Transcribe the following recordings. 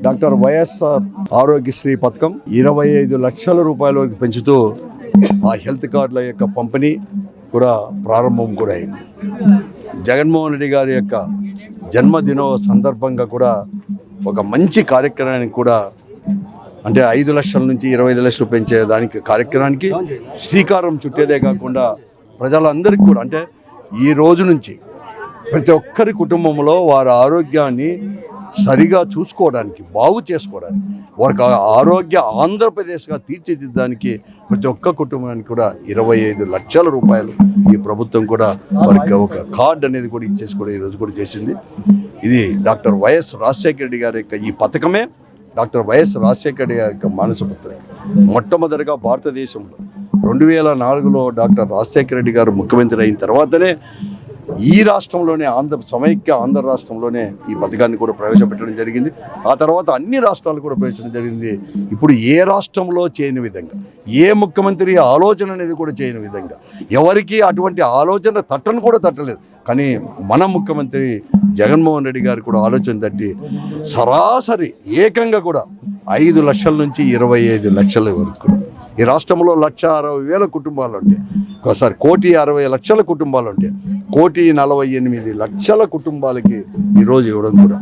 Doctor YSR Aarogyasri పథకం 25 లక్షల రూపాయల వరకు పెంచుతూ ఆ హెల్త్ కార్డుల యొక్క పంపిణీ కూడా ప్రారంభం కూడా అయింది. జగన్మోహన్ రెడ్డి గారి యొక్క జన్మదినో సందర్భంగా కూడా ఒక మంచి కార్యక్రమానికి కూడా అంటే 5 లక్షల నుంచి 25 లక్షలు పెంచే దానికి కార్యక్రమానికి శ్రీకారం చుట్టేదే కాకుండా ప్రజలందరికీ కూడా అంటే ఈ రోజు నుంచి ప్రతి ఒక్కరి కుటుంబంలో వారి ఆరోగ్యాన్ని సరిగా చూసుకోవడానికి బాగు చేసుకోవడానికి వారికి ఆరోగ్య ఆంధ్రప్రదేశ్గా తీర్చిదిద్దడానికి ప్రతి ఒక్క కుటుంబానికి కూడా 25 లక్షల రూపాయలు ఈ ప్రభుత్వం కూడా వారికి ఒక కార్డు అనేది కూడా ఇచ్చేసి కూడా ఈరోజు కూడా చేసింది. ఇది డాక్టర్ వైఎస్ రాజశేఖర రెడ్డి గారి యొక్క ఈ పథకమే డాక్టర్ వైఎస్ రాజశేఖర రెడ్డి గారి యొక్క మానసపుత్రిక. మొట్టమొదటిగా భారతదేశంలో 2004లో డాక్టర్ రాజశేఖర రెడ్డి గారు ముఖ్యమంత్రి అయిన తర్వాతనే ఈ రాష్ట్రంలోనే సమైక్య ఆంధ్ర రాష్ట్రంలోనే ఈ పథకాన్ని కూడా ప్రవేశపెట్టడం జరిగింది. ఆ తర్వాత అన్ని రాష్ట్రాలు కూడా ప్రవేశించడం జరిగింది. ఇప్పుడు ఏ రాష్ట్రంలో చేయని విధంగా ఏ ముఖ్యమంత్రి ఆలోచన అనేది కూడా చేయని విధంగా ఎవరికి అటువంటి ఆలోచన తట్టను కూడా తట్టలేదు. కానీ మన ముఖ్యమంత్రి జగన్మోహన్ రెడ్డి గారు కూడా ఆలోచన తట్టి సరాసరి ఏకంగా కూడా 5 లక్షల నుంచి 25 లక్షల వరకు కూడా ఈ రాష్ట్రంలో 1,60,000 కుటుంబాలు ఉంటాయి. ఒకసారి 1,60,00,000 కుటుంబాలు ఉంటాయి. 1,48,00,000 కుటుంబాలకి ఈరోజు ఇవ్వడం కూడా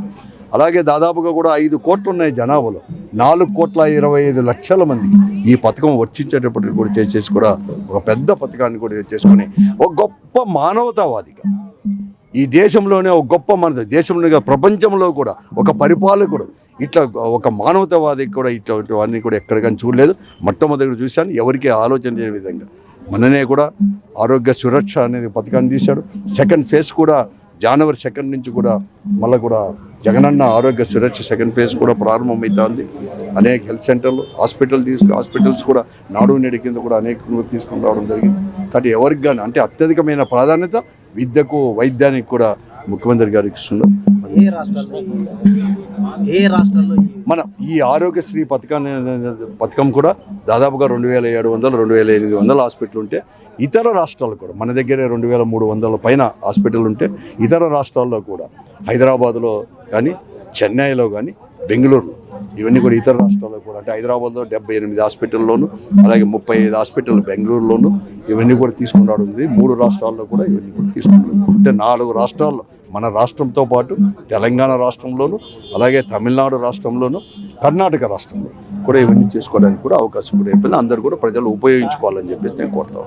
అలాగే దాదాపుగా కూడా 5 కోట్లు ఉన్నాయి జనాభాలో 4,25,00,000 మందికి ఈ పథకం వర్తించేటప్పటికి కూడా చేసేసి కూడా ఒక పెద్ద పథకాన్ని కూడా చేసుకుని ఒక గొప్ప మానవతావాదిగా ఈ దేశంలోనే ఒక గొప్ప మన దేశంలో ప్రపంచంలో కూడా ఒక పరిపాలకుడు ఇట్లా ఒక మానవతావాదికి కూడా ఇట్లాంటివన్నీ కూడా ఎక్కడికైనా చూడలేదు. మొట్టమొదటి చూశాను ఎవరికి ఆలోచన చేయని విధంగా మననే కూడా ఆరోగ్య సురక్ష అనేది పథకాన్ని తీశాడు. సెకండ్ ఫేజ్ కూడా జనవరి 2 నుంచి కూడా మళ్ళీ కూడా జగనన్న ఆరోగ్య సురక్ష సెకండ్ ఫేజ్ కూడా ప్రారంభమవుతుంది. అనేక హెల్త్ సెంటర్లు హాస్పిటల్స్ కూడా నాడు నేడు కింద కూడా అనేక తీసుకుని రావడం జరిగింది. కాబట్టి ఎవరికి కానీ అంటే అత్యధికమైన ప్రాధాన్యత విద్యకు వైద్యానికి కూడా ముఖ్యమంత్రి గారికి ఇస్తున్నారు. మన ఈ ఆరోగ్యశ్రీ పథకం కూడా దాదాపుగా 2,700 2,800 హాస్పిటల్ ఉంటే ఇతర రాష్ట్రాలు కూడా మన దగ్గరే 2,300 పైన హాస్పిటల్ ఉంటే ఇతర రాష్ట్రాల్లో కూడా హైదరాబాద్లో కానీ చెన్నైలో కానీ బెంగళూరులో ఇవన్నీ కూడా ఇతర రాష్ట్రాల్లో కూడా అంటే హైదరాబాద్లో 78 హాస్పిటల్లోను అలాగే 35 హాస్పిటల్ బెంగళూరులోను ఇవన్నీ కూడా తీసుకుని రావడం ఉంది. 3 రాష్ట్రాల్లో కూడా ఇవన్నీ కూడా తీసుకున్నారు. అంటే 4 రాష్ట్రాల్లో మన రాష్ట్రంతో పాటు తెలంగాణ రాష్ట్రంలోను అలాగే తమిళనాడు రాష్ట్రంలోను కర్ణాటక రాష్ట్రంలో కూడా ఇవన్నీ చేసుకోవడానికి కూడా అవకాశం కూడా అయిపోయింది. అందరూ కూడా ప్రజలు ఉపయోగించుకోవాలని చెప్పేసి నేను కోరుతాను.